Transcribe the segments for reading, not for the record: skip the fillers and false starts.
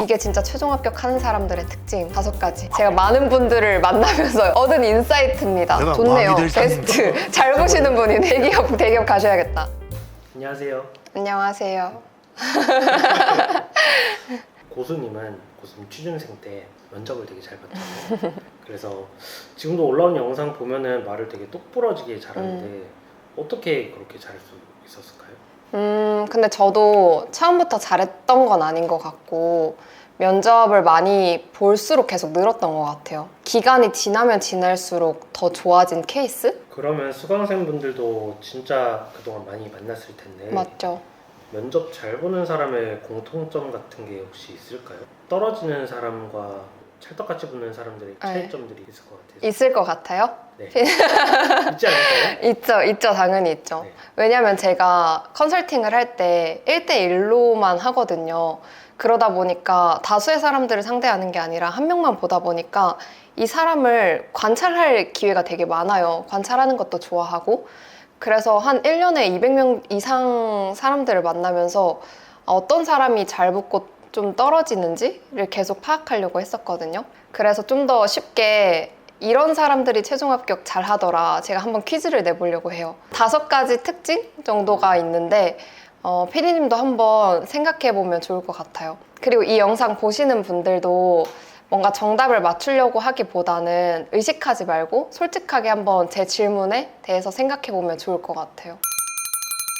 이게 진짜 최종 합격하는 사람들의 특징 5가지. 제가 많은 분들을 만나면서 얻은 인사이트입니다. 내가 좋네요. 마음이 들 베스트. 잘 보시는 분이 대기업 가셔야겠다. 안녕하세요. 안녕하세요. 고수님은 고수님 취준생 때 면접을 되게 잘 봤잖아요. 그래서 지금도 올라온 영상 보면은 말을 되게 똑부러지게 잘하는데 어떻게 그렇게 잘할 수 있었을까요? 근데 저도 처음부터 잘했던 건 아닌 것 같고 면접을 많이 볼수록 계속 늘었던 것 같아요. 기간이 지나면 지날수록 더 좋아진 케이스? 그러면 수강생분들도 진짜 그동안 많이 만났을 텐데 맞죠. 면접 잘 보는 사람의 공통점 같은 게 혹시 있을까요? 떨어지는 사람과 찰떡같이 붙는 사람들의 차이점들이 있을 것 같아요. 있을 것 같아요? 네. 있지 않을까요? 있죠. 당연히 있죠. 네. 왜냐면 제가 컨설팅을 할 때 1대1로만 하거든요. 그러다 보니까 다수의 사람들을 상대하는 게 아니라 한 명만 보다 보니까 이 사람을 관찰할 기회가 되게 많아요. 관찰하는 것도 좋아하고. 그래서 한 1년에 200명 이상 사람들을 만나면서 어떤 사람이 잘 붙고 좀 떨어지는지를 계속 파악하려고 했었거든요. 그래서 좀 더 쉽게 이런 사람들이 최종 합격 잘 하더라. 제가 한번 퀴즈를 내보려고 해요. 5가지 특징 정도가 있는데 피디님도 한번 생각해보면 좋을 것 같아요. 그리고 이 영상 보시는 분들도 뭔가 정답을 맞추려고 하기보다는 의식하지 말고 솔직하게 한번 제 질문에 대해서 생각해보면 좋을 것 같아요.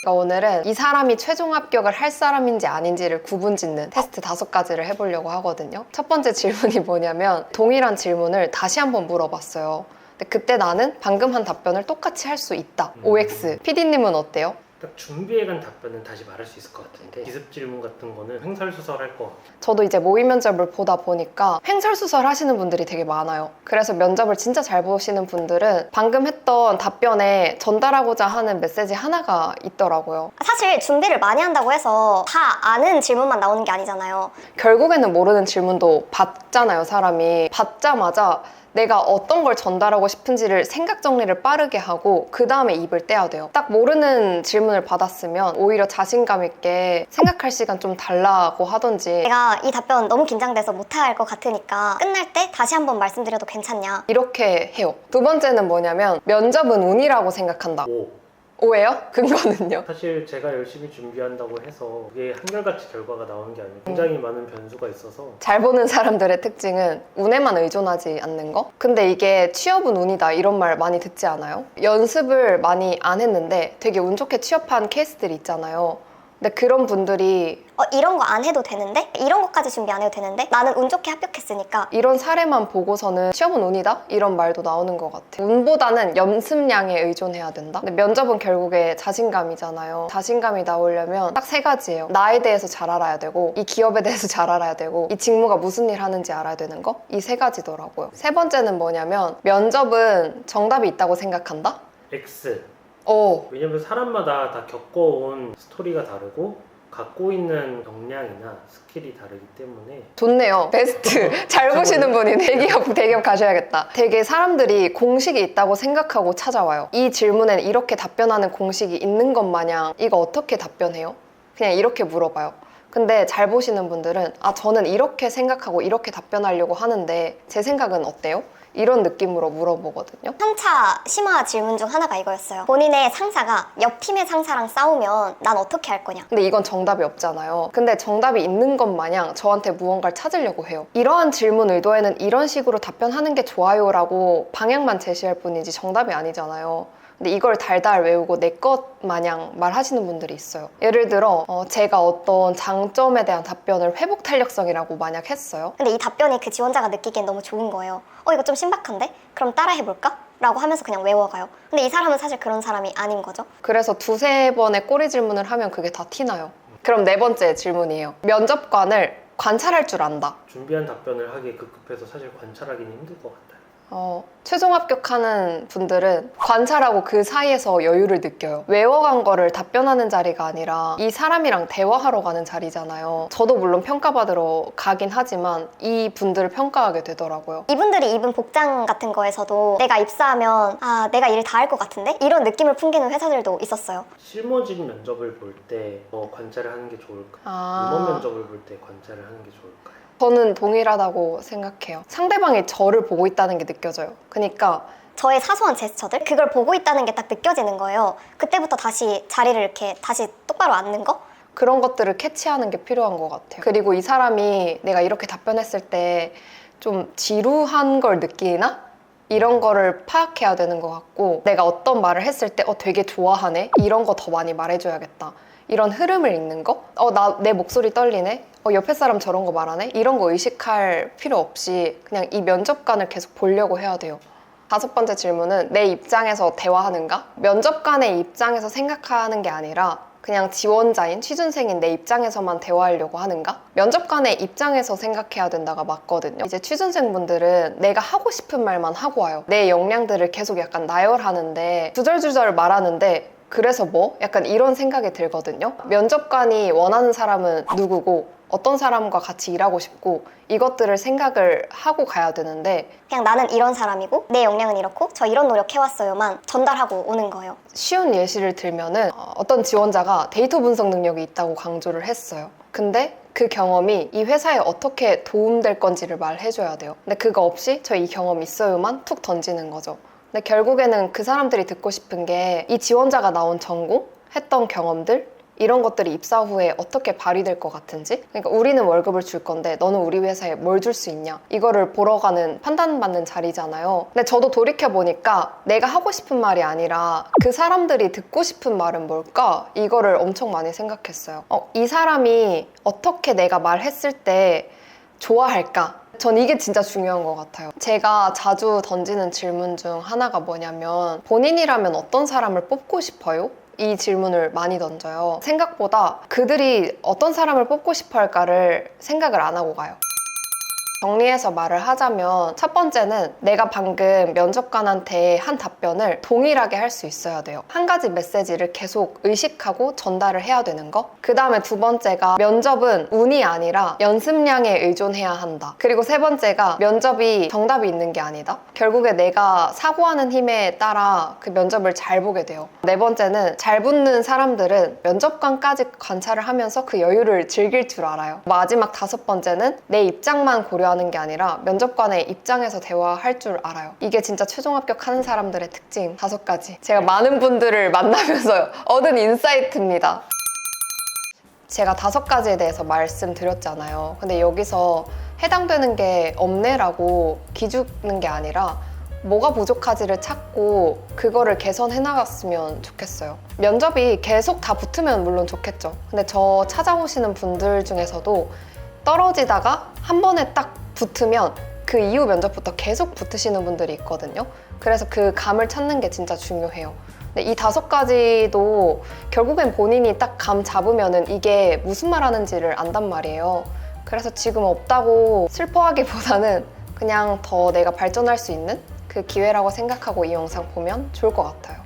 오늘은 이 사람이 최종 합격을 할 사람인지 아닌지를 구분짓는 테스트 5가지를 해보려고 하거든요. 첫 번째 질문이 뭐냐면 동일한 질문을 다시 한번 물어봤어요. 근데 그때 나는 방금 한 답변을 똑같이 할 수 있다. OX. PD님은 어때요? 딱 준비해간 답변은 다시 말할 수 있을 것 같은데 기습 질문 같은 거는 횡설수설할 것 같아요. 저도 이제 모의 면접을 보다 보니까 횡설수설 하시는 분들이 되게 많아요. 그래서 면접을 진짜 잘 보시는 분들은 방금 했던 답변에 전달하고자 하는 메시지 하나가 있더라고요. 사실 준비를 많이 한다고 해서 다 아는 질문만 나오는 게 아니잖아요. 결국에는 모르는 질문도 받잖아요, 사람이. 받자마자 내가 어떤 걸 전달하고 싶은지를 생각 정리를 빠르게 하고 그 다음에 입을 떼야 돼요. 딱 모르는 질문을 받았으면 오히려 자신감 있게 생각할 시간 좀 달라고 하던지 내가 이 답변 너무 긴장돼서 못할 것 같으니까 끝날 때 다시 한번 말씀드려도 괜찮냐. 이렇게 해요. 2번째는 뭐냐면 면접은 운이라고 생각한다. 오해요? 근거는요? 사실 제가 열심히 준비한다고 해서 그게 한결같이 결과가 나오는 게 아니고 굉장히 많은 변수가 있어서 잘 보는 사람들의 특징은 운에만 의존하지 않는 거? 근데 이게 취업은 운이다 이런 말 많이 듣지 않아요? 연습을 많이 안 했는데 되게 운 좋게 취업한 케이스들이 있잖아요. 근데 그런 분들이 이런 거 안 해도 되는데? 이런 것까지 준비 안 해도 되는데? 나는 운 좋게 합격했으니까. 이런 사례만 보고서는 취업은 운이다? 이런 말도 나오는 것 같아요. 운보다는 연습량에 의존해야 된다? 근데 면접은 결국에 자신감이잖아요. 자신감이 나오려면 딱 3가지예요. 나에 대해서 잘 알아야 되고 이 기업에 대해서 잘 알아야 되고 이 직무가 무슨 일 하는지 알아야 되는 거? 이 3가지더라고요. 3번째는 뭐냐면 면접은 정답이 있다고 생각한다? X. 오, 왜냐면 사람마다 다 겪어온 스토리가 다르고 갖고 있는 역량이나 스킬이 다르기 때문에 좋네요. 베스트. 잘 보시는 분이 대기업 가셔야겠다. 되게 사람들이 공식이 있다고 생각하고 찾아와요. 이 질문에 이렇게 답변하는 공식이 있는 것 마냥 이거 어떻게 답변해요? 그냥 이렇게 물어봐요. 근데 잘 보시는 분들은 저는 이렇게 생각하고 이렇게 답변하려고 하는데 제 생각은 어때요? 이런 느낌으로 물어보거든요. 3차 심화 질문 중 하나가 이거였어요. 본인의 상사가 옆 팀의 상사랑 싸우면 난 어떻게 할 거냐. 근데 이건 정답이 없잖아요. 근데 정답이 있는 것 마냥 저한테 무언가를 찾으려고 해요. 이러한 질문 의도에는 이런 식으로 답변하는 게 좋아요 라고 방향만 제시할 뿐이지 정답이 아니잖아요. 근데 이걸 달달 외우고 내 것 마냥 말하시는 분들이 있어요. 예를 들어 제가 어떤 장점에 대한 답변을 회복 탄력성이라고 만약 했어요. 근데 이 답변이 그 지원자가 느끼기엔 너무 좋은 거예요. 이거 좀 신박한데? 그럼 따라해볼까? 라고 하면서 그냥 외워가요. 근데 이 사람은 사실 그런 사람이 아닌 거죠. 그래서 2-3번의 꼬리 질문을 하면 그게 다 티나요. 그럼 4번째 질문이에요. 면접관을 관찰할 줄 안다. 준비한 답변을 하기에 급급해서 사실 관찰하기는 힘들 것 같아요. 최종 합격하는 분들은 관찰하고 그 사이에서 여유를 느껴요. 외워간 거를 답변하는 자리가 아니라 이 사람이랑 대화하러 가는 자리잖아요. 저도 물론 평가받으러 가긴 하지만 이 분들을 평가하게 되더라고요. 이분들이 입은 복장 같은 거에서도 내가 입사하면 내가 일 다 할 것 같은데? 이런 느낌을 풍기는 회사들도 있었어요. 실무직 면접을 볼 때 관찰을 하는 게 좋을까요? 임원 면접을 볼 때 관찰을 하는 게 좋을까요? 저는 동일하다고 생각해요. 상대방이 저를 보고 있다는 게 느껴져요. 그러니까 저의 사소한 제스처들 그걸 보고 있다는 게 딱 느껴지는 거예요. 그때부터 다시 자리를 이렇게 다시 똑바로 앉는 거? 그런 것들을 캐치하는 게 필요한 것 같아요. 그리고 이 사람이 내가 이렇게 답변했을 때 좀 지루한 걸 느끼나? 이런 거를 파악해야 되는 것 같고, 내가 어떤 말을 했을 때 되게 좋아하네? 이런 거 더 많이 말해줘야겠다. 이런 흐름을 읽는 거? 내 목소리 떨리네? 옆에 사람 저런 거 말하네? 이런 거 의식할 필요 없이 그냥 이 면접관을 계속 보려고 해야 돼요. 5번째 질문은 내 입장에서 대화하는가? 면접관의 입장에서 생각하는 게 아니라 그냥 지원자인 취준생인 내 입장에서만 대화하려고 하는가? 면접관의 입장에서 생각해야 된다가 맞거든요. 이제 취준생분들은 내가 하고 싶은 말만 하고 와요. 내 역량들을 계속 약간 나열하는데 주절주절 말하는데 그래서 뭐? 약간 이런 생각이 들거든요. 면접관이 원하는 사람은 누구고 어떤 사람과 같이 일하고 싶고 이것들을 생각을 하고 가야 되는데 그냥 나는 이런 사람이고 내 역량은 이렇고 저 이런 노력해왔어요만 전달하고 오는 거예요. 쉬운 예시를 들면은 어떤 지원자가 데이터 분석 능력이 있다고 강조를 했어요. 근데 그 경험이 이 회사에 어떻게 도움될 건지를 말해줘야 돼요. 근데 그거 없이 저 이 경험 있어요만 툭 던지는 거죠. 근데 결국에는 그 사람들이 듣고 싶은 게 이 지원자가 나온 전공, 했던 경험들 이런 것들이 입사 후에 어떻게 발휘될 것 같은지. 그러니까 우리는 월급을 줄 건데 너는 우리 회사에 뭘 줄 수 있냐, 이거를 보러 가는, 판단받는 자리잖아요. 근데 저도 돌이켜보니까 내가 하고 싶은 말이 아니라 그 사람들이 듣고 싶은 말은 뭘까, 이거를 엄청 많이 생각했어요. 이 사람이 어떻게 내가 말했을 때 좋아할까? 전 이게 진짜 중요한 것 같아요. 제가 자주 던지는 질문 중 하나가 뭐냐면, 본인이라면 어떤 사람을 뽑고 싶어요? 이 질문을 많이 던져요. 생각보다 그들이 어떤 사람을 뽑고 싶어 할까를 생각을 안 하고 가요. 정리해서 말을 하자면, 첫 번째는 내가 방금 면접관한테 한 답변을 동일하게 할 수 있어야 돼요. 한 가지 메시지를 계속 의식하고 전달을 해야 되는 거. 그 다음에 두 번째가 면접은 운이 아니라 연습량에 의존해야 한다. 그리고 세 번째가 면접이 정답이 있는 게 아니다. 결국에 내가 사고하는 힘에 따라 그 면접을 잘 보게 돼요. 네 번째는 잘 붙는 사람들은 면접관까지 관찰을 하면서 그 여유를 즐길 줄 알아요. 마지막 5번째는 내 입장만 고려하는 게 아니라 면접관의 입장에서 대화할 줄 알아요. 이게 진짜 최종 합격하는 사람들의 특징 5가지. 제가 많은 분들을 만나면서 얻은 인사이트입니다. 제가 5가지에 대해서 말씀드렸잖아요. 근데 여기서 해당되는 게 없네라고 기죽는 게 아니라 뭐가 부족하지를 찾고 그거를 개선해 나갔으면 좋겠어요. 면접이 계속 다 붙으면 물론 좋겠죠. 근데 저 찾아오시는 분들 중에서도 떨어지다가 한 번에 딱 붙으면 그 이후 면접부터 계속 붙으시는 분들이 있거든요. 그래서 그 감을 찾는 게 진짜 중요해요. 근데 이 5가지도 결국엔 본인이 딱 감 잡으면은 이게 무슨 말 하는지를 안단 말이에요. 그래서 지금 없다고 슬퍼하기보다는 그냥 더 내가 발전할 수 있는 그 기회라고 생각하고 이 영상 보면 좋을 것 같아요.